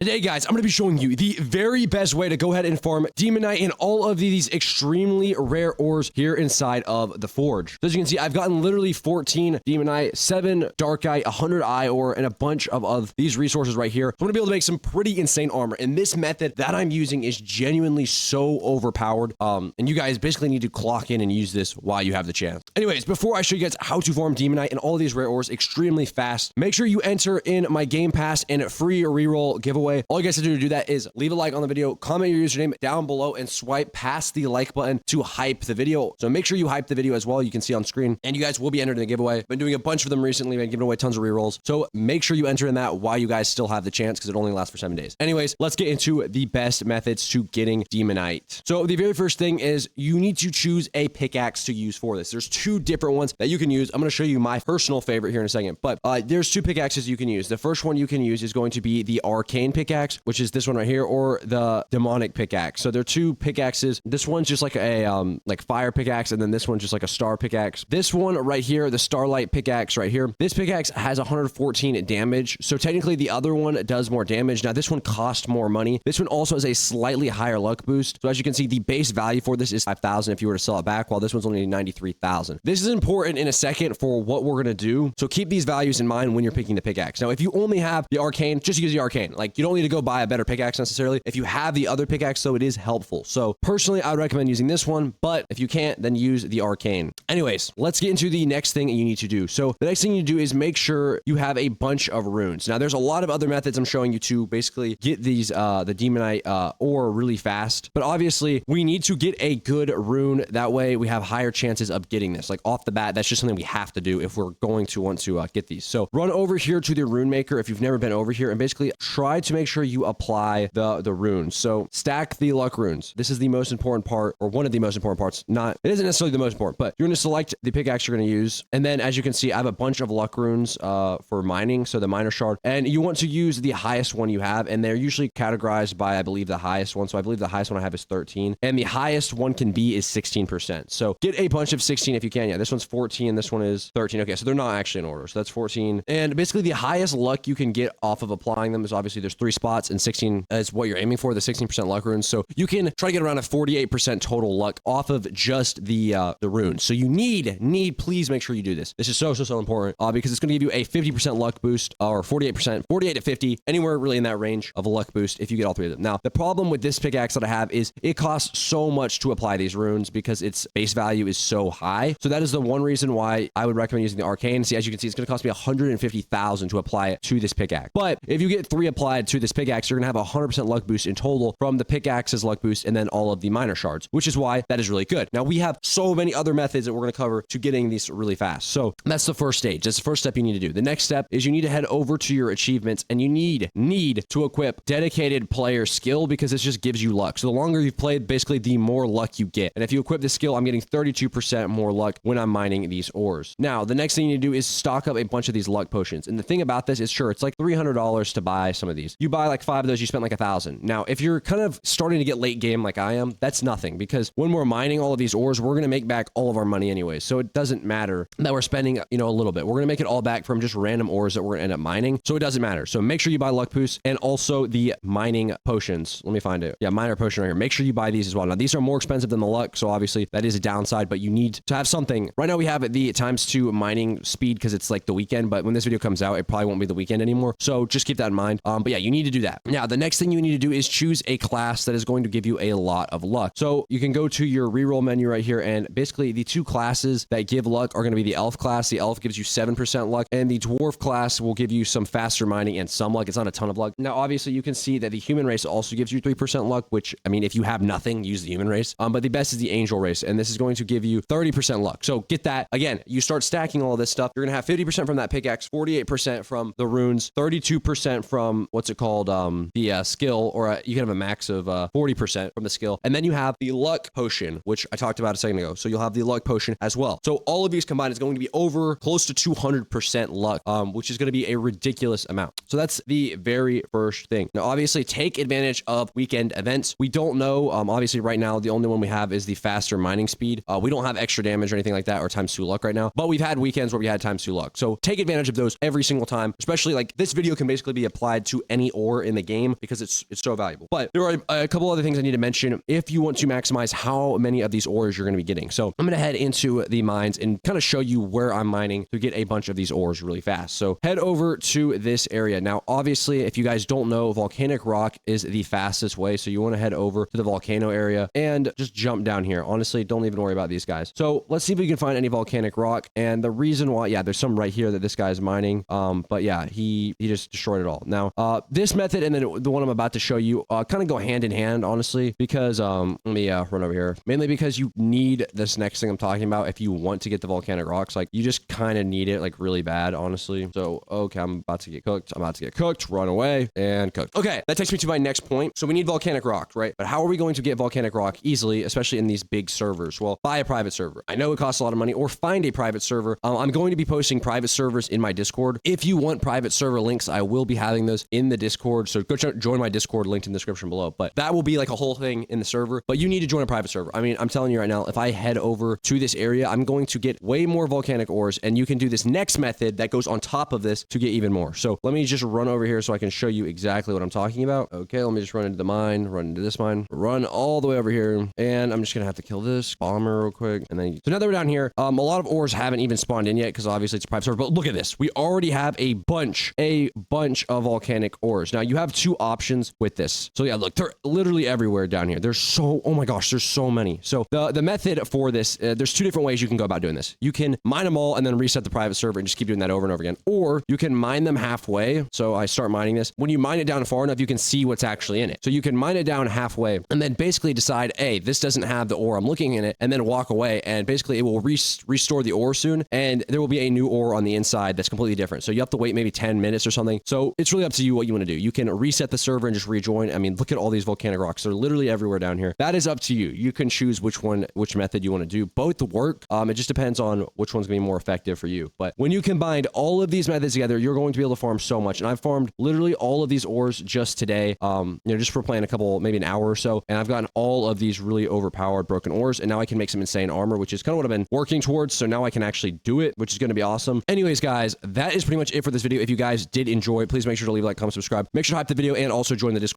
Today, guys, I'm going to be showing you the very best way to go ahead and farm Demonite and all of these extremely rare ores here inside of the Forge. So as you can see, I've gotten literally 14 Demonite, 7 Darkryte, 100 eye ore, and a bunch of these resources right here. So I'm going to be able to make some pretty insane armor. And this method that I'm using is genuinely so overpowered. And you guys basically need to clock in and use this while you have the chance. Anyways, before I show you guys how to farm Demonite and all of these rare ores extremely fast, make sure you enter in my Game Pass and free reroll giveaway. All you guys have to do that is leave a like on the video, comment your username down below, and swipe past the like button to hype the video. So make sure you hype the video as well. You can see on screen, and you guys will be entered in the giveaway. Been doing a bunch of them recently, been giving away tons of rerolls. So make sure you enter in that while you guys still have the chance, because it only lasts for 7 days. Anyways, let's get into the best methods to getting Demonite. So the very first thing is you need to choose a pickaxe to use for this. There's 2 different ones that you can use. I'm going to show you my personal favorite here in a second, but there's 2 pickaxes you can use. The first one you can use is going to be the arcane pickaxe, which is this one right here, or the demonic pickaxe. So they're 2 pickaxes. This one's just like a like fire pickaxe, and then this one's just like a star pickaxe. This one right here, the starlight pickaxe right here, this pickaxe has 114 damage. So technically the other one does more damage. Now this one costs more money. This one also has a slightly higher luck boost. So as you can see, the base value for this is 5,000 if you were to sell it back, while this one's only 93,000. This is important in a second for what we're going to do. So keep these values in mind when you're picking the pickaxe. Now, if you only have the arcane, just use the arcane. Like, you don't need to go buy a better pickaxe necessarily. If you have the other pickaxe, though, it is helpful. So personally, I would recommend using this one, but if you can't, then use the arcane. Anyways, let's get into the next thing you need to do. So the next thing you do is make sure you have a bunch of runes. Now, there's a lot of other methods I'm showing you to basically get these the Demonite ore really fast, but obviously we need to get a good rune. That way we have higher chances of getting this. Like, off the bat, that's just something we have to do if we're going to want to get these. So run over here to the rune maker if you've never been over here, and basically try to make sure you apply the runes. So stack the luck runes. This is the most important part, or one of the most important parts. It isn't necessarily the most important, but you're going to select the pickaxe you're going to use. And then as you can see, I have a bunch of luck runes for mining. So the miner shard, and you want to use the highest one you have. And they're usually categorized by, I believe, the highest one. So I believe the highest one I have is 13, and the highest one can be is 16%. So get a bunch of 16 if you can. Yeah, this one's 14. This one is 13. Okay, so they're not actually in order. So that's 14. And basically the highest luck you can get off of applying them is, obviously, there's 3 spots, and 16 is what you're aiming for, the 16% luck runes. So you can try to get around a 48% total luck off of just the runes. So you need, please make sure you do this. This is so important because it's going to give you a 50% luck boost, or 48%, 48 to 50, anywhere really in that range of a luck boost if you get all 3 of them. Now, the problem with this pickaxe that I have is it costs so much to apply these runes because its base value is so high. So that is the one reason why I would recommend using the arcane. See, as you can see, it's going to cost me 150,000 to apply it to this pickaxe. But if you get 3 applied to this pickaxe, you're going to have a 100% luck boost in total from the pickaxe's luck boost and then all of the miner shards, which is why that is really good. Now, we have so many other methods that we're going to cover to getting these really fast. So that's the first stage. That's the first step you need to do. The next step is you need to head over to your achievements, and you need to equip dedicated player skill, because this just gives you luck. So the longer you've played, basically the more luck you get. And if you equip the skill, I'm getting 32% more luck when I'm mining these ores. Now, the next thing you need to do is stock up a bunch of these luck potions. And the thing about this is, sure, it's like $300 to buy some of these. You buy like 5 of those, you spend like 1,000. Now, if you're kind of starting to get late game like I am, that's nothing, because when we're mining all of these ores, we're going to make back all of our money anyway. So it doesn't matter that we're spending, a little bit. We're going to make it all back from just random ores that we're going to end up mining. So it doesn't matter. So make sure you buy luck boosts and also the mining potions. Let me find it. Yeah, miner potion right here. Make sure you buy these as well. Now, these are more expensive than the luck, so obviously that is a downside, but you need to have something. Right now we have the ×2 mining speed because it's like the weekend, but when this video comes out, it probably won't be the weekend anymore. So just keep that in mind. But yeah, you need to do that. Now, the next thing you need to do is choose a class that is going to give you a lot of luck. So you can go to your reroll menu right here, and basically the 2 classes that give luck are going to be the elf class. The elf gives you 7% luck, and the dwarf class will give you some faster mining and some luck. It's not a ton of luck. Now, obviously, you can see that the human race also gives you 3% luck, which, I mean, if you have nothing, use the human race. But the best is the angel race, and this is going to give you 30% luck. So get that. Again, you start stacking all this stuff. You're going to have 50% from that pickaxe, 48% from the runes, 32% from what's it called, the skill, or you can have a max of 40% from the skill. And then you have the luck potion, which I talked about a second ago. So you'll have the luck potion as well. So all of these combined is going to be over close to 200% luck, which is going to be a ridiculous amount. So that's the very first thing. Now, obviously, take advantage of weekend events. We don't know. Obviously, right now, the only one we have is the faster mining speed. We don't have extra damage or anything like that, or ×2 luck right now, but we've had weekends where we had ×2 luck. So take advantage of those every single time, especially like this video can basically be applied to any any ore in the game because it's so valuable. But there are a couple other things I need to mention if you want to maximize how many of these ores you're going to be getting. So I'm going to head into the mines and kind of show you where I'm mining to get a bunch of these ores really fast. So head over to this area. Now, obviously, if you guys don't know, volcanic rock is the fastest way. So you want to head over to the volcano area and just jump down here. Honestly, don't even worry about these guys. So let's see if we can find any volcanic rock. And the reason why, yeah, there's some right here that this guy's mining. But yeah, he just destroyed it all. Now, this method and then the one I'm about to show you kind of go hand in hand, honestly, because let me run over here. Mainly because you need this next thing I'm talking about if you want to get the volcanic rocks. Like, you just kind of need it, like, really bad, honestly. So, okay, I'm about to get cooked. I'm about to get cooked, run away, and cooked. Okay, that takes me to my next point. So we need volcanic rock, right? But how are we going to get volcanic rock easily, especially in these big servers? Well, buy a private server. I know it costs a lot of money, or find a private server. I'm going to be posting private servers in my Discord. If you want private server links, I will be having those in the Discord. So go join my Discord, linked in the description below. But that will be like a whole thing in the server. But you need to join a private server. I mean, I'm telling you right now, if I head over to this area, I'm going to get way more volcanic ores, and you can do this next method that goes on top of this to get even more. So let me just run over here so I can show you exactly what I'm talking about. Okay, let me just run into the mine, run into this mine, run all the way over here, and I'm just gonna have to kill this bomber real quick. And then, so now that we're down here, a lot of ores haven't even spawned in yet because obviously it's a private server, but look at this. We already have a bunch of volcanic ores. Now you have two options with this. So yeah, look, they're literally everywhere down here. There's so, oh my gosh, there's so many. So the method for this, there's two different ways you can go about doing this. You can mine them all and then reset the private server and just keep doing that over and over again. Or you can mine them halfway. So I start mining this. When you mine it down far enough, you can see what's actually in it. So you can mine it down halfway and then basically decide, hey, this doesn't have the ore I'm looking in it, and then walk away, and basically it will restore the ore soon, and there will be a new ore on the inside that's completely different. So you have to wait maybe 10 minutes or something. So it's really up to you what you want to do. You can reset the server and just rejoin. I mean, look at all these volcanic rocks. They're literally everywhere down here. That is up to you. You can choose which method you want to do. Both work. It just depends on which one's going to be more effective for you. But when you combine all of these methods together, you're going to be able to farm so much. And I've farmed literally all of these ores just today, just for playing a couple, maybe an hour or so. And I've gotten all of these really overpowered broken ores. And now I can make some insane armor, which is kind of what I've been working towards. So now I can actually do it, which is going to be awesome. Anyways, guys, that is pretty much it for this video. If you guys did enjoy, please make sure to leave a like, comment, subscribe. Make sure to hype the video and also join the Discord.